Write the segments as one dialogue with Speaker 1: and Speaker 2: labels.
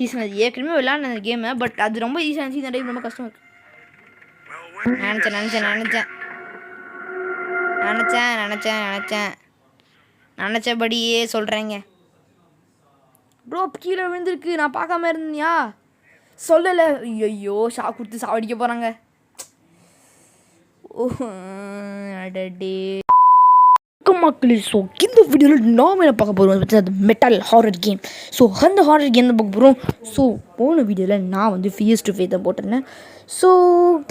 Speaker 1: ஈஸியாக ஏற்கனவே விளையாடின அந்த கேமை, பட் அது ரொம்ப ஈஸியாக இருந்துச்சு. இந்த டைம் ரொம்ப கஷ்டமாக இருக்குது. நினச்சபடியே சொல்கிறேங்க. ப்ரோ கீழே விழுந்துருக்கு, நான் பார்க்காம இருந்தியா? சொல்லலை. ஐயோ ஷாக் கொடுத்து சாவடிக்க போகிறாங்க. ஓ அடடே மக்களே. ஸோ இந்த வீடியோவில் நாம் என்ன பார்க்க போகிறோம், மெட்டல் ஹாரர் கேம். ஸோ அந்த ஹாரர் கேம் தான் பார்க்க போகிறோம். ஸோ போன வீடியோவில் நான் வந்து ஃபியர்ஸ் டு ஃபேத் தான் போட்டிருந்தேன். So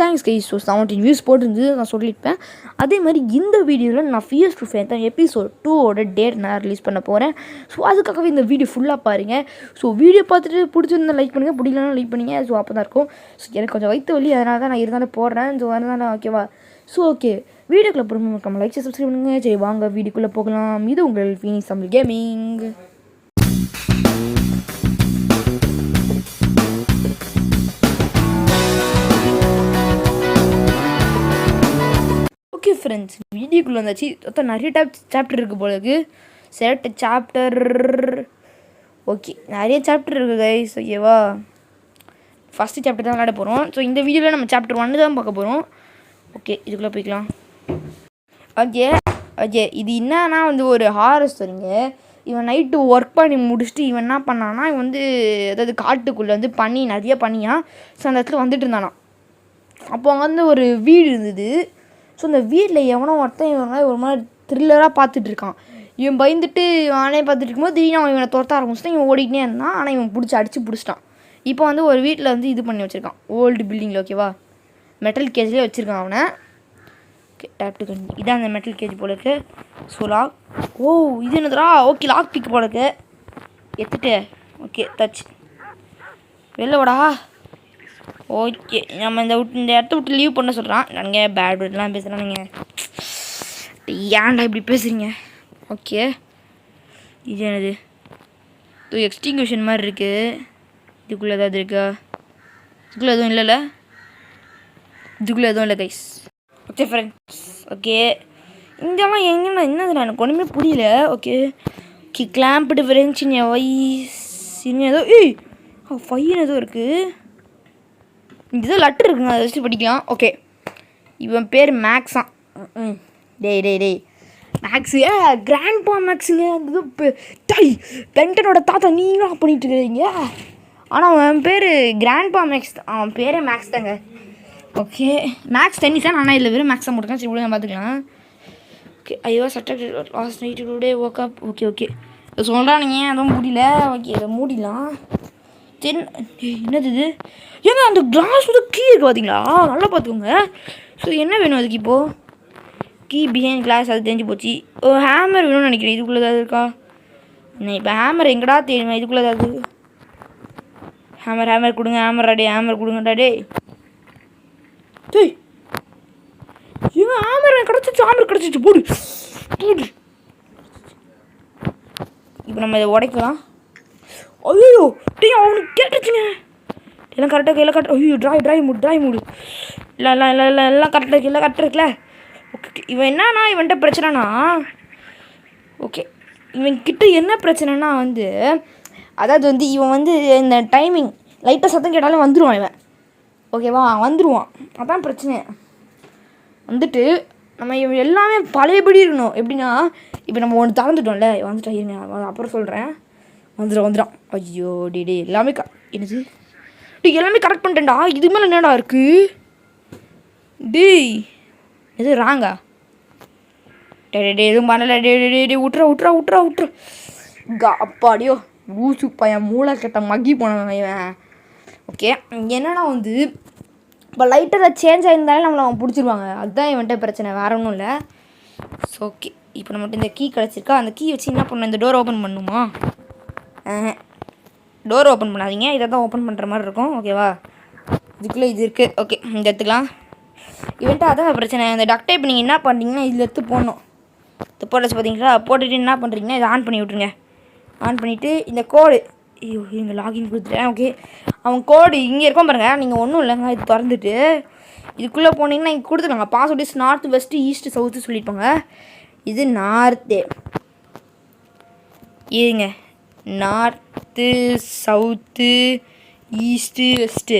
Speaker 1: thanks guys. So 17 views போட்டிருந்து நான் சொல்லியிருப்பேன். அதே மாதிரி இந்த வீடியோவில் நான் ஃபியர்ஸ் டு ஃபேத் தான் எபிசோட் 2 டேட் நான் ரிலீஸ் பண்ண போகிறேன். ஸோ அதுக்காகவே இந்த வீடியோ ஃபுல்லாக பாருங்கள். ஸோ வீடியோ பார்த்துட்டு பிடிச்சிருந்தா லைக் பண்ணுங்கள், பிடிக்கலன்னா லைக் பண்ணுங்கள். ஸோ அப்போ தான் இருக்கும். ஸோ எனக்கு கொஞ்சம் வயிற்று வலி, அதனால தான் நான் இருந்தாலும் போடுறேன். ஸோ அதனால ஓகேவா. ஸோ ஓகே வீடியோக்குள்ளே போகிறோம். நம்ம லைக் சப்ஸ்கிரைப் பண்ணுங்கள். சரி வாங்க வீடியோக்குள்ளே போகலாம். இது உங்கள் Phoenix Tamil gaming. Okay friends, வீடியோக்குள்ளே வந்தாச்சு. மொத்தம் நிறைய சாப்டர் இருக்குது போல இருக்குது. Select chapter. ஓகே நிறைய சாப்டர் இருக்குது கைஸ். ஓகேவா, ஃபஸ்ட்டு சாப்டர் தான் விளையாட போகிறோம். ஸோ இந்த வீடியோவில் நம்ம சாப்டர் 1 தான் பார்க்க போகிறோம். ஓகே இதுக்குள்ளே போய்க்கலாம். ஓகே இது என்னன்னா வந்து ஒரு ஹாரர் ஸ்டோரிங்க. இவன் நைட்டு ஒர்க் பண்ணி முடிச்சுட்டு இவன் என்ன பண்ணான்னா, இவன் வந்து அதாவது காட்டுக்குள்ளே வந்து நிறைய பண்ணியா. ஸோ அந்த இடத்துல வந்துட்டு இருந்தானா. அப்போ அங்கே வந்து ஒரு வீடு இருந்தது. ஸோ அந்த வீட்டில் எவனோ ஒருத்தன் இவங்க ஒரு மாதிரி த்ரில்லராக பார்த்துட்டு இருக்கான். இவன் பயந்துட்டு அவனே பார்த்துட்டு இருக்கும்போது திடீர்னு அவன் இவனை துரத்த ஆரம்பிச்சுட்டான். இவன் ஓடிக்கிட்டே இருந்தான். ஆனால் இவன் அடித்து பிடிச்சிட்டான். இப்போ வந்து ஒரு வீட்டில் வந்து இது பண்ணி வச்சுருக்கான், ஓல்டு பில்டிங்கில். ஓகேவா, மெட்டல் கேஜ்லேயே வச்சுருக்கான் அவனை. ஓகே டேப் டு கன். இதான் அந்த மெட்டல் கேஜ் போல இருக்கு. So lock. ஓ இது என்னதுரா? ஓகே லாக் பிக் போல இருக்கு. எடுத்துட்டு ஓகே டச் வெளில வாடா. ஓகே நம்ம இந்த இடத்த விட்டு லீவ் பண்ண சொல்கிறான். நாங்கள் பேட் வேர்ட்லாம் பேசுகிறோம். நீங்கள் ஏன்டா இப்படி பேசுகிறீங்க? ஓகே இது என்னது? இது எக்ஸ்டிங்யூஷன் மாதிரி இருக்குது. இதுக்குள்ளே ஏதாவது இருக்கா? இதுக்குள்ளே எதுவும் இல்லைல்ல? இதுக்குள்ளே எதுவும் இல்லை கைஸ். Okay friends. ஓகே இங்கெல்லாம் எங்கன்னா என்னதுண்ணா எனக்கு ஒன்றுமே புரியல. ஓகே ஓகே கிளாம்ப்டு ஃப்ரெஞ்ச் வைஸ் ஏதோ ஃபைன் ஏதோ இருக்குது. இங்கே ஏதோ லெட்டர் இருக்குங்க, அதை வச்சு படிக்கலாம். ஓகே இவன் பேர் மேக்ஸான். டேய் மேக்ஸு கிராண்ட்பா மேக்ஸுங்க. டை பென்டனோட தாத்தா நீங்களும் பண்ணிட்டு இருக்கிறீங்க. ஆனால் அவன் பேர் கிராண்ட்பா மேக்ஸ். அவன் பேரே மேக்ஸ் தாங்க. ஓகே மேக்ஸ் டென்னிஸா? நானா இல்லை வெறும் மேக்ஸாக போட்டுருக்கேன். சரி விடுங்க பார்த்துக்கலாம். ஓகே ஐயோ சட்டக் last night today work up. Okay சொல்கிறானுங்க அதுவும் முடியல. ஓகே இதை மூடிடலாம். என்னது இது? ஏங்க அந்த கிளாஸ் வந்து கீ இருக்குது பார்த்தீங்களா? நல்லா பார்த்துக்கோங்க. ஸோ என்ன வேணும் அதுக்கு இப்போது? கீ பிஹைண்ட் கிளாஸ், அது தெரிஞ்சு போச்சு. ஓ ஹேமர் வேணும்னு நினைக்கிறேன். இதுக்குள்ளே ஏதாவது இருக்கா? இப்போ ஹேமர் எங்கடா தெரியுமா? இதுக்குள்ளே ஏதாவது ஹேமர் கொடுங்க. ஹேமர் கொடுங்கடா. டேய் இவன் ஹேமர் கிடச்சிச்சு. போடு. இப்போ நம்ம இதை உடைக்கலாம். ஐயோ அவனுக்கு கேட்டுச்சுங்க. எல்லாம் கரெக்டாக ஐயோ ட்ராய் மூடு. இல்லை எல்லாம் கரெக்டாக இருக்குல்ல. ஓகே இவன் என்னன்னா இவன்கிட்ட பிரச்சனைனா, ஓகே இவன்கிட்ட என்ன பிரச்சனைனா வந்து, அதாவது வந்து இவன் வந்து இந்த டைமிங் லைட்டாக சத்தம் கேட்டாலும் வந்துடுவான் இவன். ஓகேவா வந்துடுவான். அதான் பிரச்சனை. வந்துட்டு நம்ம இவன் எல்லாமே பழையபடி இருக்கணும். எப்படின்னா இப்போ நம்ம ஒன்று திறந்துட்டோம்ல, வந்துட்டான் இருங்க அப்புறம் சொல்கிறேன். வந்துடான். ஐயோ டே எல்லாமே என்னது எல்லாமே கரெக்ட் பண்ணிட்டேன்டா. இது மேலே என்னடா இருக்குது? டேய் எது ராங்கா? எதுவும் பண்ணல. விட்றா அப்பாடியோ லூசு பையன், மூளை கட்ட மக்கி போனவன் இவன். ஓகே என்னன்னா வந்து இப்போ லைட்டாக சேஞ்ச் ஆகிருந்தாலே நம்மளை அவன் பிடிச்சிருவாங்க. அதுதான் இவன்கிட்ட பிரச்சனை, வேறு ஒன்றும் இல்லை. ஸோ ஓகே இப்போ நம்மகிட்ட இந்த கீ கிடச்சிருக்கா. அந்த கீ வச்சு என்ன பண்ணணும்? இந்த டோர் ஓப்பன் பண்ணுமா? டோர் ஓப்பன் பண்ணாதீங்க, இதை தான் ஓப்பன் பண்ணுற மாதிரி இருக்கும். ஓகேவா, இதுக்குள்ளே இது இருக்குது. ஓகே இந்த எடுத்துக்கலாம். இவன்ட்டு அதான் பிரச்சனை. இந்த டக்ட் டைப் நீங்கள் என்ன பண்ணுறீங்கன்னா இதில் எடுத்து போடணும். இது போட்டாச்சு பார்த்தீங்களா? போட்டுட்டு என்ன பண்ணுறீங்கன்னா இதை ஆன் பண்ணி விட்ருங்க. ஆன் பண்ணிவிட்டு இந்த கோடு இங்கே லாகின் கொடுத்துட்டேன். ஓகே அவன் கோடு இங்கே இருக்கும் பாருங்கள். நீங்கள் ஒன்றும் இல்லைங்க, இது திறந்துட்டு இதுக்குள்ளே போனீங்கன்னா இங்கே கொடுத்துருக்காங்க. Password north west east south சொல்லியிருப்பாங்க. இது நார்த்து. ஏங்க north south east west.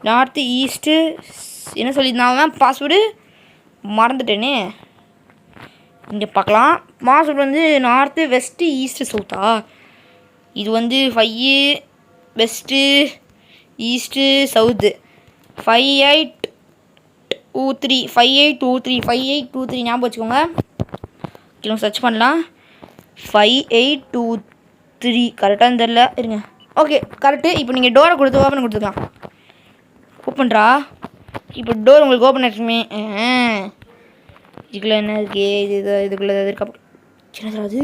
Speaker 1: North east என்ன சொல்லியிருந்தாங்க பாஸ்வேர்டு மறந்துட்டேனே. இங்கே பார்க்கலாம். பாஸ்வேர்டு வந்து நார்த்து வெஸ்ட்டு ஈஸ்ட்டு சவுத்தா. இது வந்து 5 வெஸ்ட்டு ஈஸ்ட்டு சவுத்து 5823 5823 5823 ஞாபகம் வச்சுக்கோங்க. கிலோ சர்ச் பண்ணலாம். 5823 கரெக்டாக தெரில இருங்க. Okay correct. இப்போ நீங்கள் டோரை கொடுத்து ஓப்பன் கொடுத்துக்கலாம். ஓப்பன்ரா. இப்போ டோர் உங்களுக்கு ஓப்பன் ஆச்சுமே. இதுக்குள்ளே என்ன இருக்கு? இதுக்குள்ளே ஏதாவது இருக்கா? சின்னதா அது.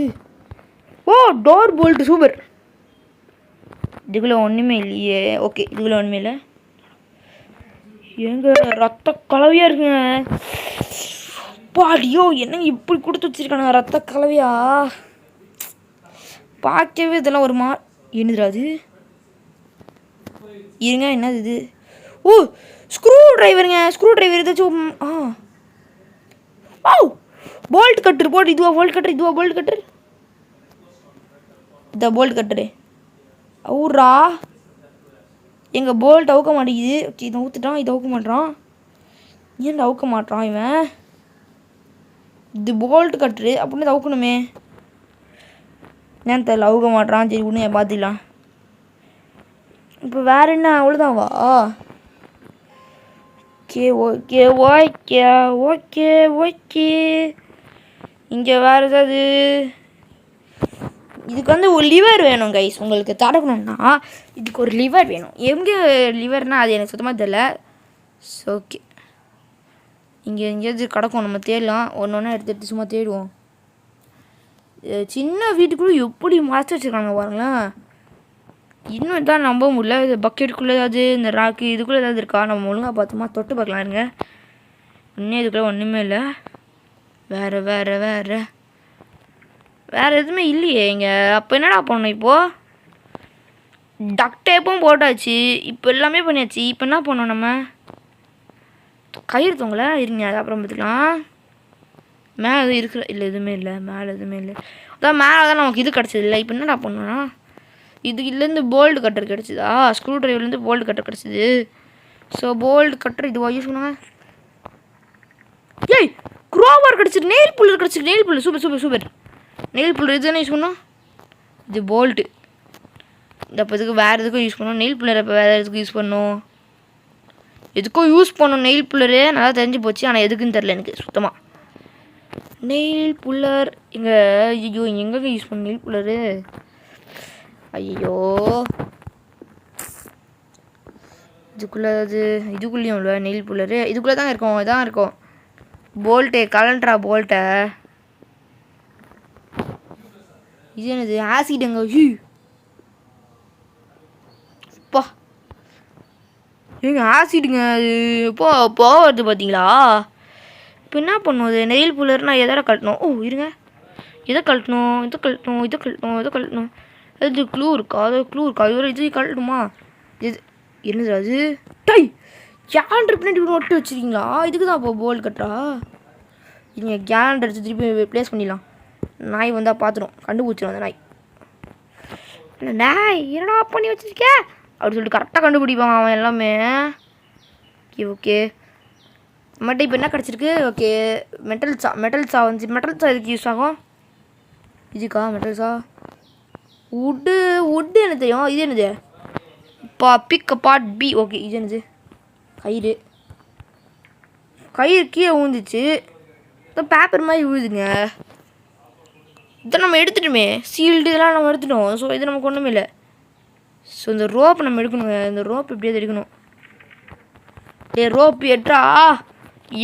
Speaker 1: ஓ டோர் போல்ட்டு சூப்பர். இதுக்குள்ளே ஒன்றுமே இல்லையே. ஓகே இதுக்குள்ளே ஒன்றுமே இல்லை. எங்க ரத்த கலவையாக இருக்குங்க. பாடியோ என்னங்க இப்படி கொடுத்து வச்சிருக்கானுங்க ரத்த கலவையா. பார்க்கவே இதெல்லாம் ஒரு என்னதுடா அது? இருங்க என்னது இது? ஓ ஸ்க்ரூ டிரைவருங்க. ஸ்க்ரூ டிரைவர் ஏதாச்சும். ஓ போல்ட் கட்டர் போட்டு. இதுவா போல்ட் கட்டர்? இதுவா போல்ட் கட்டர்? இந்த போல்ட் கட்டரு அவுரா. எங்கள் போல்ட் அவுக்க மாட்டேங்குது. இதை ஊற்றுட்டான். இதை அவுக்க மாட்டான். ஏன் அவுக்க மாட்டான் இவன்? இது போல்ட் கட்டுரு அப்படின்னு இதை அவுக்கணுமே. ஏன் தெரியல அவுக்க மாட்டான். சரி ஒன்று பார்த்துக்கலாம். இப்போ வேறு என்ன? அவ்வளோதான்வா? Okay okay okay okay okay. இங்கே வேறு ஏதாவது? இதுக்கு வந்து ஒரு லிவர் வேணும் கைஸ். உங்களுக்கு தடக்கணும்னா இதுக்கு ஒரு லிவர் வேணும். எங்கே லிவர்னால் அது எனக்கு சுத்தமாக தெரியல. ஓகே இங்கே எங்கேயாவது கிடக்கும். நம்ம தேடலாம். ஒன்று ஒன்றா எடுத்து சும்மா தேடுவோம். சின்ன வீட்டுக்குள்ளே எப்படி மறைச்சி வச்சுருக்காங்க பாருங்களேன். இன்னும் தான் நம்ப முடியல. இது பக்கெட்டுக்குள்ளே ஏதாவது இந்த ராக்கு இதுக்குள்ளே ஏதாவது இருக்கா? நம்ம ஒழுங்காக பார்த்தோமா தொட்டு பார்க்கலாம் இருங்க. இன்னும் இதுக்குள்ளே ஒன்றுமே இல்லை. வேறு வேறு வேறு வேறு எதுவுமே இல்லையே இங்கே. அப்போ என்னடா பண்ணணும்? இப்போது டக் டேப்பும் போட்டாச்சு. இப்போ எல்லாமே பண்ணியாச்சு. இப்போ என்ன பண்ணோம்? நம்ம கயிறு தொங்கலை இருங்க. அது அப்புறம் பார்த்துக்கலாம். மேலே எதுவும் இருக்கிற இல்லை எதுவுமே இல்லை. மேலே எதுவுமே இல்லை. அதான் மேலே தான் நமக்கு இது கிடச்சது இல்லை. இப்போ என்னடா பண்ணோன்னா இதுலேருந்து போல்டு கட்டர் கிடச்சிதா? ஸ்க்ரூ ட்ரைவர்லேருந்து போல்டு கட்டர் கிடச்சிது. ஸோ போல்டு கட்டர் இதுவாக யூஸ் பண்ணுங்க. ஏய் க்ரோவர் கிடச்சிருக்கு. நெயில் புல்லர் கிடச்சிருக்கு. Nail puller super super super. Nail puller இதுதானே யூஸ் பண்ணோம். இது போல்ட்டு. இந்த அப்போ இதுக்கு வேறு எதுக்கும் யூஸ் பண்ணோம். நெயில் புல்லர் இப்போ வேறு எதுக்கும் யூஸ் பண்ணோம். எதுக்கும் யூஸ் பண்ணோம் நெயில் புல்லரு. நல்லா தெரிஞ்சு போச்சு. ஆனால் எதுக்குன்னு தெரில எனக்கு சுத்தமாக. நெயில் புல்லர் இங்கே. ஐயோ எங்கே யூஸ் பண்ண நெயில் புல்லரு? ஐயோ இதுக்குள்ளே அது இதுக்குள்ளேயும் இல்லை நெயில் புல்லரு. இதுக்குள்ளே தான் இருக்கும். இதான் இருக்கும் போல்ட்டு. கலண்ட்ரா போல்ட்டை. இது என்னது? ஆசிடுங்க. அப்பா ஏங்க ஆசிடுங்க. அது போகிறது பார்த்தீங்களா? இப்போ என்ன பண்ணுவது? நெயில் புல்லர்னா எதோட கட்டணும்? ஓ இருங்க. எதை கழட்டணும்? இதை கழட்டணும். இதை கழட்டணும். இதை கழட்டணும். அது க்ளூ இருக்கா? அது க்ளூ இருக்கா? இது கழட்டுமா? இது என்னது அது? டை கேலண்டர் பின்னாடி ஒட்டி வச்சுருக்கீங்களா? இதுக்கு தான் அப்போ போல்ட் கட்டுறா. நீங்கள் கேலண்டர் எடுத்து திருப்பி ப்ளேஸ் பண்ணிடலாம். நாய் வந்தால் பார்த்துடும். கண்டுபிடிச்சிடும் அந்த நாய். நாய் என்னடா பண்ணி வச்சுருக்க அப்படின்னு சொல்லிட்டு கரெக்டாக கண்டுபிடிப்பான் அவன் எல்லாமே. ஓகே ஓகே நம்மகிட்ட இப்போ என்ன கிடச்சிருக்கு? ஓகே மெட்டல்ஸா. மெட்டல்ஸா வந்து மெட்டல்ஸா இதுக்கு யூஸ் ஆகும். இதுக்கா மெட்டல்ஸா? உட்டு என்ன தெரியும்? இது என்னது? Big part B. ஓகே இது என்னது? கயிறு. கயிறு கீழே ஊந்துச்சு. பேப்பர் மாதிரி விழுதுங்க. இதை நம்ம எடுத்துட்டோமே. சீல்டு இதெல்லாம் நம்ம எடுத்துட்டோம். ஸோ இது நமக்கு ஒன்றுமே இல்லை. ஸோ இந்த ரோப் நம்ம எடுக்கணுங்க. இந்த ரோப் எப்படியாவது எடுக்கணும். ரோப் எட்ரா.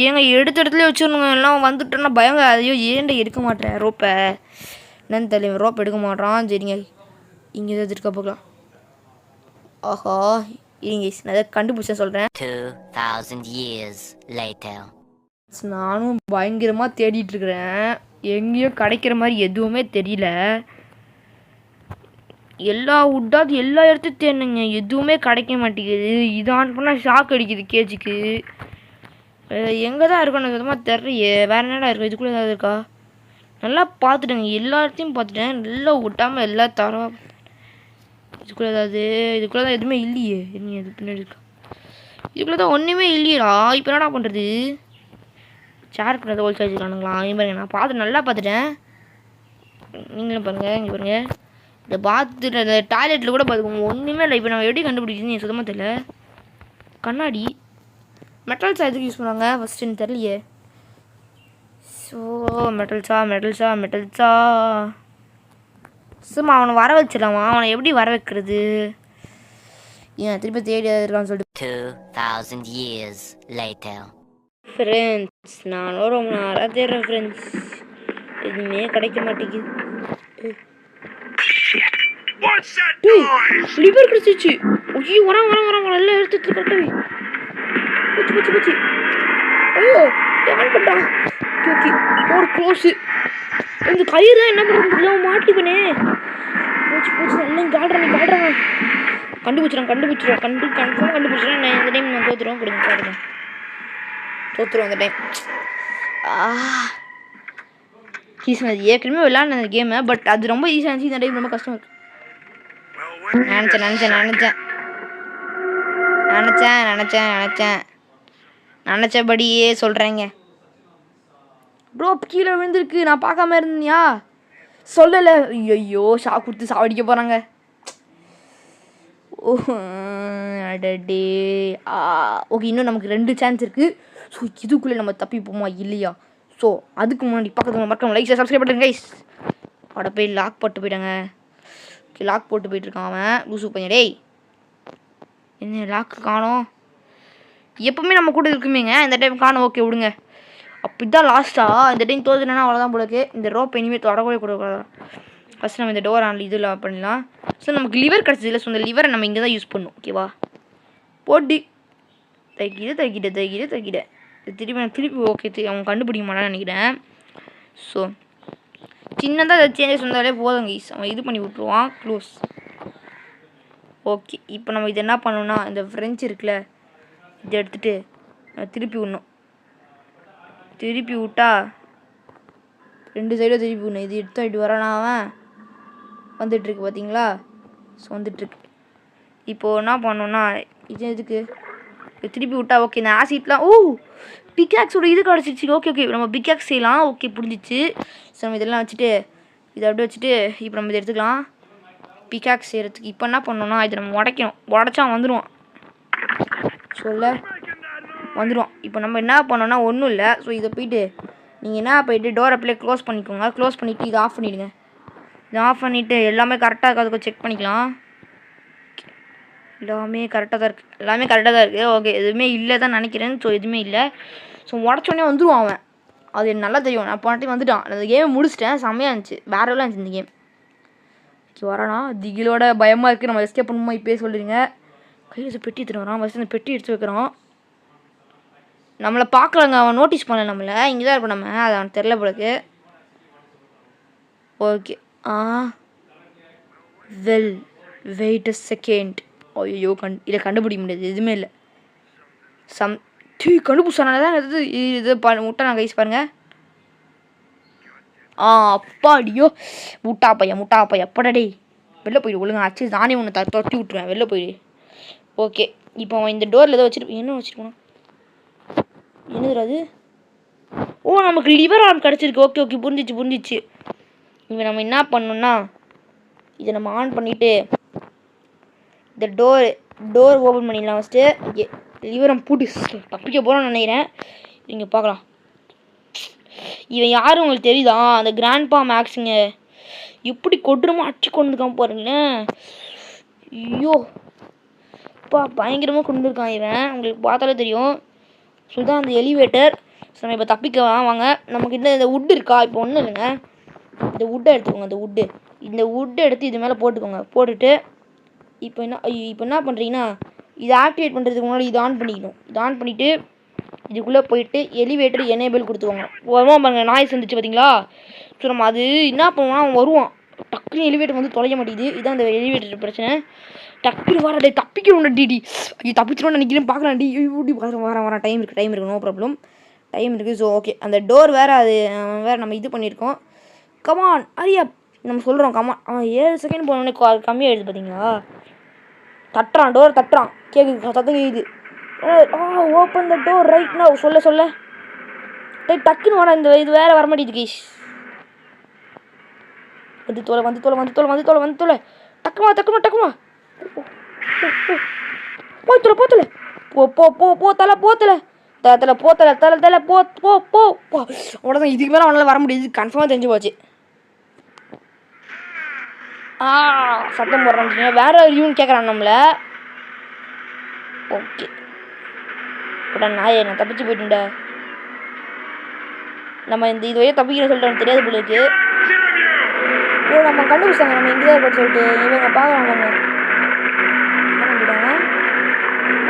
Speaker 1: ஏங்க எடுத்த இடத்துல வச்சிடணுங்க. எல்லாம் வந்துட்டோன்னா பயங்க. அதையோ ஏன்டா எடுக்க மாட்டேன் ரோப்பை? என்னன்னு தெரியல. ரோப் எடுக்க மாட்டான். சரிங்க இங்கே ஏதாவது இருக்கா பார்க்கலாம். ஆஹா இருங்க நான் அதை கண்டுபிடிச்சேன் சொல்கிறேன்.
Speaker 2: 2000 years later.
Speaker 1: நானும் பயங்கரமாக தேடிட்டுருக்குறேன். எங்கேயும் கிடைக்கிற மாதிரி எதுவுமே தெரியல. எல்லா வுட்டாவது எல்லா இடத்தையும் தேடினுங்க. எதுவுமே கிடைக்க மாட்டேங்குது. இது ஆன் பண்ணால் ஷாக் அடிக்குது கேஜுக்கு. எங்கே தான் இருக்கணும் சுத்தமாக தெரியலையே. வேறு என்னடா இருக்கும்? இதுக்குள்ளே ஏதாவது இருக்கா? நல்லா பார்த்துட்டேங்க. எல்லா இடத்தையும் பார்த்துட்டேன். நல்லா விட்டாமல் எல்லா தரம் இதுக்குள்ளே தான் எதுவுமே இல்லையே. நீ அது பின்னாடி இருக்கா? இதுக்குள்ளே தான் ஒன்றுமே இல்லையடா. இப்போ என்னடா பண்ணுறது? சேர் கூட ஒழிச்சு வச்சுருக்கானுங்களா? இங்கே பாருங்க, நான் பார்த்து நல்லா பார்த்துட்டேன். நீங்களும் பாருங்கள், இங்கே பாருங்கள். இந்த பாத்ரூம் இந்த டாய்லெட்டில் கூட பார்த்துக்கோங்க, ஒன்றுமே இல்லை. இப்போ நம்ம எப்படி கண்டுபிடிக்குதுன்னு எனக்கு சுத்தமாக தெரியல. கண்ணாடி மெட்டல்ஸா எதுக்கு யூஸ் பண்ணுவாங்க ஃபஸ்ட்டு எனக்கு தெரியலையே. ஸோ மெட்டல்ஸா சும்மா அவனை வர வச்சிடலாமா? அவனை எப்படி வர வைக்கிறது? ஏன் திருப்பி தேடி இருக்கான்னு சொல்லிட்டு
Speaker 2: 2000 years later.
Speaker 1: ஃப்ரெண்ட்ஸ், நானும் ரொம்ப நாளாக தேடுறேன் ஃப்ரெண்ட்ஸ், எதுவுமே கிடைக்க மாட்டேங்குது. லிவர் கிடைச்சிச்சு. ஐயோ வரான் எல்லாம் எடுத்து கரெக்டாக போச்சு. ஐயோ எவன் பண்ணுறான்? ஓகே ஒரு க்ளோஸு. இந்த கயிறு தான் என்ன பண்ணுறது? மாட்டிப்பனே. போச்சு எல்லாம் காடுறான். கண்டுபிடிச்சிடும் கன்ஃபார்ம் கண்டுபிடிச்சிடும். நான் இந்த டைம் நான் தோற்றுருவோம். கொடுங்க தோற்றுருவோம் இந்த டைம். ஈஸியாக ஏற்கனவே விளையாடின அந்த கேமை, பட் அது ரொம்ப ஈஸியாக இருந்துச்சு. இந்த டைம் ரொம்ப கஷ்டம் இருக்குது. நினச்சபடியே சொல்கிறேங்க. ப்ரோ கீழே விழுந்துருக்கு, நான் பார்க்காம இருந்தியா? சொல்லலை. ஐயோ ஷாக் கொடுத்து சாவடிக்க போகிறாங்க. ஓ அடடே. ஓகே, இன்னும் நமக்கு 2 சான்ஸ் இருக்குது. ஸோ இதுக்குள்ளே நம்ம தப்பிப்போமா இல்லையா? ஸோ அதுக்கு முன்னாடி பக்கத்தில் மறக்காம லைக் சப்ஸ்கிரைப் பண்ணுங்க கைஸ். அவட போய் லாக் போட்டு போயிட்டாங்க. ஓகே, லாக் போட்டு போயிட்டுருக்கான் அவன். லூசு பையன். டேய் என்ன லாக்கு காணோம்? எப்பவுமே நம்ம கூட இருக்குமேங்க, இந்த டைம் காணோம். ஓகே விடுங்க. அப்படி தான் லாஸ்ட்டாக இந்த டைம் தோதுனா அவ்வளோதான் போலக்கு. இந்த ரோப் இனிமேல் தொடக்கவே கொடுக்கூடாது. ஃபஸ்ட் நம்ம இந்த டோர் ஆன் இதில் பண்ணலாம். ஸோ நமக்கு லிவர் கிடச்சது இல்லை. ஸோ அந்த லிவரை நம்ம இங்கே தான் யூஸ் பண்ணணும். ஓகேவா? போட்டு தைக்கிட திருப்பி ஓகே அவங்க கண்டுபிடிக்க மாட்டான்னு நினைக்கிறேன். ஸோ சின்னதாக ஏதாவது சேஞ்சஸ் வந்தாலே போதும் கைஸ், அவன் இது பண்ணி விட்ருவான். க்ளோஸ். ஓகே, இப்போ நம்ம இது என்ன பண்ணணும்னா, இந்த ஃப்ரெஞ்ச் இருக்குல்ல, இதை எடுத்துகிட்டு திருப்பி விடணும். திருப்பி விட்டா 2 சைடும் திருப்பி விடணும். இது எடுத்து ஆகிட்டு வரானா அவன் வந்துட்டுருக்கு பார்த்தீங்களா? ஸோ வந்துட்டுருக்கு. இப்போது என்ன பண்ணணுன்னா, இது எதுக்கு திருப்பி விட்டா? ஓகே, இந்த ஆசிட்லாம் பிக்காக்ஸோட இது கிடச்சிச்சு. ஓகே நம்ம பிக்காக்ஸ் செய்யலாம். ஓகே புரிஞ்சிச்சு. ஸோ நம்ம இதெல்லாம் வச்சுட்டு இதை அப்படியே வச்சுட்டு இப்போ நம்ம இதை எடுத்துக்கலாம். பிக்காக்ஸ் செய்கிறதுக்கு இப்போ என்ன பண்ணணும்னா, இதை நம்ம உடச்சா வந்துடுவான். வந்துடுவான். இப்போ நம்ம என்ன பண்ணோன்னா ஒன்றும் இல்லை. ஸோ இதை போயிட்டு டோரை அப்படியே க்ளோஸ் பண்ணிக்கோங்க. க்ளோஸ் பண்ணிவிட்டு இதை ஆஃப் பண்ணிவிடுங்க. இதை ஆஃப் பண்ணிவிட்டு எல்லாமே கரெக்டாக இருக்காது செக் பண்ணிக்கலாம். எல்லாமே கரெக்டாக தான் இருக்குது. ஓகே, எதுவுமே இல்லை தான் நினைக்கிறேன். ஸோ எதுவுமே இல்லை. ஸோ உடச்சோடனே வந்துடுவான் அவன். அது எனக்கு நல்லா தெரியும். நான் போன டைம் வந்துட்டான். அந்த கேமை முடிச்சிட்டேன். செம்மையாக இருந்துச்சு, வேறு எல்லாம் இருந்துச்சு இந்த கேம். ஓகே வரானா? திகிலோட பயமாக இருக்குது. நம்ம எஸ்கேப் பண்ணுமா இப்போயே சொல்லிடுங்க. கையில் பெட்டி எடுத்துகிட்டு வரான். ஃபஸ்ட்டு அந்த பெட்டி எடுத்து வைக்கிறான். நம்மளை பார்க்கலங்க, அவன் நோட்டீஸ் பண்ணல நம்மளை. இங்கே தான் இருப்போம் நம்ம. அது அவன் தெரில போலக்கு. Okay wait a second. ஐயோ இதை கண்டுபிடிக்க முடியாது, எதுவுமே இல்லை. கண்டுபிடிச்சானால தான் இது முட்டை நான் கைஸ் பாருங்க. அப்பாடியோ முட்டா பையா எப்படா வெளில போயிடு. ஒழுங்க ஆச்சு நானே ஒன்று தொட்டி விட்டுருவேன். வெளில போயிடு. ஓகே, இப்போ அவன் இந்த டோரில் ஏதோ என்ன வச்சுருக்கணும்? என்னது அது? நமக்கு லிவர் ஆர்ம் கிடச்சிருக்கு. ஓகே புரிஞ்சிச்சு. இப்போ நம்ம என்ன பண்ணணும்னா, இதை நம்ம ஆன் பண்ணிவிட்டு இந்த டோர் ஓப்பன் பண்ணிடலாம். ஃபஸ்ட்டு ஓகே, லிவரம் பூட்டி தப்பிக்க போகிறோம்னு நினைக்கிறேன். நீங்கள் பார்க்கலாம். இவன் யாரும் உங்களுக்கு தெரியுதா? அந்த கிராண்ட்பா மேக்ஸுங்க எப்படி கொட்டுறமோ அடிச்சு கொண்டுருக்கான் பாருங்களேன். ஐயோ பயங்கரமாக கொண்டு இருக்கான் இவன், உங்களுக்கு பார்த்தாலே தெரியும். ஸோ தான் அந்த எலிவேட்டர். ஸோ நம்ம இப்போ தப்பிக்கலாம் வாங்க. நமக்கு இந்த வுட் இருக்கா? இப்போ ஒன்றும் இல்லைங்க, இந்த வுட்டை எடுத்துக்கோங்க. இந்த வுட்டை எடுத்து இது மேலே போட்டுக்கோங்க. போட்டுட்டு இப்போ என்ன பண்ணுறீங்கன்னா, இதை ஆக்டிவேட் பண்ணுறதுக்கு முன்னாடி இதை ஆன் பண்ணிக்கணும். இதை ஆன் பண்ணிவிட்டு இதுக்குள்ளே போயிட்டு எலிவேட்டர் எனேபிள் கொடுத்துக்கோங்க. வருவான் பாருங்கள், நாய்ஸ் வந்துச்சு பார்த்தீங்களா? ஸோ நம்ம அது என்ன பண்ணுவோம்னா, அவன் வருவான். டக்குன்னு எலிவேட்டர் வந்து தொலைய மாட்டேங்குது. இதுதான் அந்த எலிவேட்டர் பிரச்சனை. டக்குன்னு வரடே தப்பிக்கணும். டிடி தப்பிச்சிடணும்னு நினைக்கிறேன். பார்க்கலாம் டி வரேன். டைம் இருக்குது. நோ ப்ராப்ளம், டைம் இருக்குது. ஸோ ஓகே, அந்த டோர் வேறு வேறு நம்ம இது பண்ணியிருக்கோம். கமான் அரியா நம்ம சொல்கிறோம். கமான் 7 செகண்ட் போனோடனே கம்மியாக எழுது பார்த்தீங்களா? தட்டுறான், டோர் தட்டுறான், கேட்குது, சத்தம் கேட்குது. Open the door right now. சொல்ல டக்குன்னு வாடா, இந்த இது வேற வர மாட்டேங்குது கைஸ். வந்து தோலை டக்குமா போத்தல அவ்வளோதான். இதுக்கு மேலே அவனால் வர முடியாது, கன்ஃபார்மாக தெரிஞ்சு போச்சு. சத்தம் போடுறான்னு வேற ரிவ்யூன்னு கேட்குறான் நம்மளை. ஓகே நாயே, நான் தப்பிச்சு போயிட்டுண்டா. நம்ம இந்த இது வரையும் தப்பிக்கிறேன்னு சொல்லிட்டு தெரியாது போல இருக்கு. நம்ம கண்டுபிடிச்சாங்க நம்ம இங்கே தான் போட்டு சொல்லிட்டு இவங்க பார்க்குறாங்க.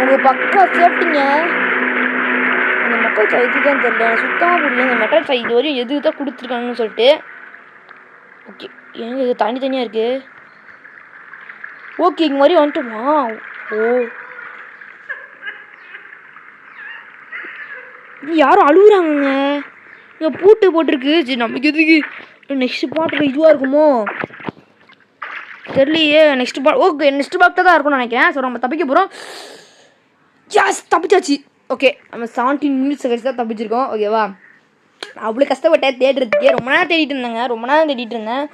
Speaker 1: உங்கள் பக்கா சேஃப்டிங்க. அந்த மெட்டல் சை இதுதான் தெரியல, சுத்தமாக புரியல. அந்த மெட்டல் சை இது வரையும் எது தான் கொடுத்துருக்காங்கன்னு சொல்லிட்டு. ஓகே எங்க இது தனித்தனியாக இருக்குது. ஓகே இங்கே மாதிரி வந்துட்டுமா? யாரும் அழுகுறாங்கங்க. இங்கே பூட்டு போட்டிருக்கு. சரி நமக்கு எதுக்கு நெக்ஸ்ட் பார்ட்டில் இதுவாக இருக்குமோ தெரியலையே. நெக்ஸ்ட் பார்ட்டில் தான் இருக்கும்னு நினைக்கிறேன். ஸோ நம்ம தப்பிக்க போகிறோம். தப்பிச்சாச்சு. ஓகே நம்ம 17 மினிட்ஸ் கழிச்சு தான் தப்பிச்சிருக்கோம். ஓகேவா, அவ்வளோ கஷ்டப்பட்டேன் தேடுறதுக்கே. ரொம்ப நேரம் தேடிட்டு இருந்தேன்.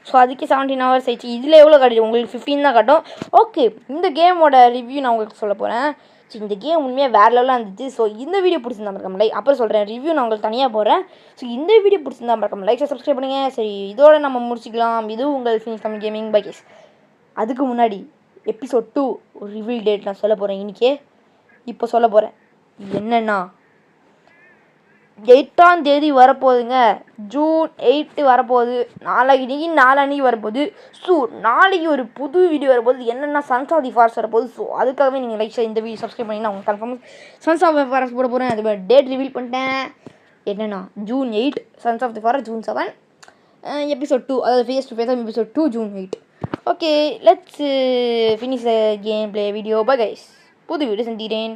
Speaker 1: ஸோ அதுக்கே 17 ஹவர்ஸ் ஆயிடுச்சு. இதில் எவ்வளோ காட்டுது உங்களுக்கு? 15 தான் காட்டும். ஓகே இந்த கேமோட ரிவ்யூ நான் உங்களுக்கு சொல்ல போகிறேன். ஸோ இந்த கேம் உண்மையாக வேறு லெவலாக இருந்துச்சு. ஸோ இந்த வீடியோ பிடிச்சிருந்தா மறக்காம லைக், அப்புறம் சொல்கிறேன் ரிவ்யூ நான் உங்களுக்கு தனியாக போகிறேன். ஸோ இந்த வீடியோ பிடிச்சிருந்தா மறக்காம லைக் சப்ஸ்கிரைப் பண்ணுங்கள். சரி இதோட நம்ம முடிச்சிக்கலாம். இது உங்கள் finish Tamil gaming bye guys. அதுக்கு முன்னாடி எபிசோட் 2 ஒரு ரிவீல் டேட் நான் சொல்ல போகிறேன் இன்றைக்கே. இப்போ சொல்ல போகிறேன் என்னென்னா 8ஆம் தேதி வரப்போகுதுங்க. ஜூன் 8 வரப்போகுது. நாளைக்கு வரப்போகுது. ஸோ நாளைக்கு ஒரு புது வீடியோ வரப்போகுது. என்னென்னா சன்ஸ் ஆஃப் தி ஃபாரஸ்ட் வரப்போகுது. ஸோ அதுக்காகவே நீங்கள் லைக் இந்த வீடியோ சப்ஸ்கிரைப் பண்ணிங்கன்னா உங்களுக்கு confirm Sons of the Forest போட போகிறேன். அது டேட் ரிவீல் பண்ணிட்டேன். என்னென்னா June 8 Sons of the Forest, June 7 episode 2, அதாவது face to face episode 2 June 8. Okay let's finish the game play video. Bye guys, புது வீடியோ செஞ்சுக்கிறேன்.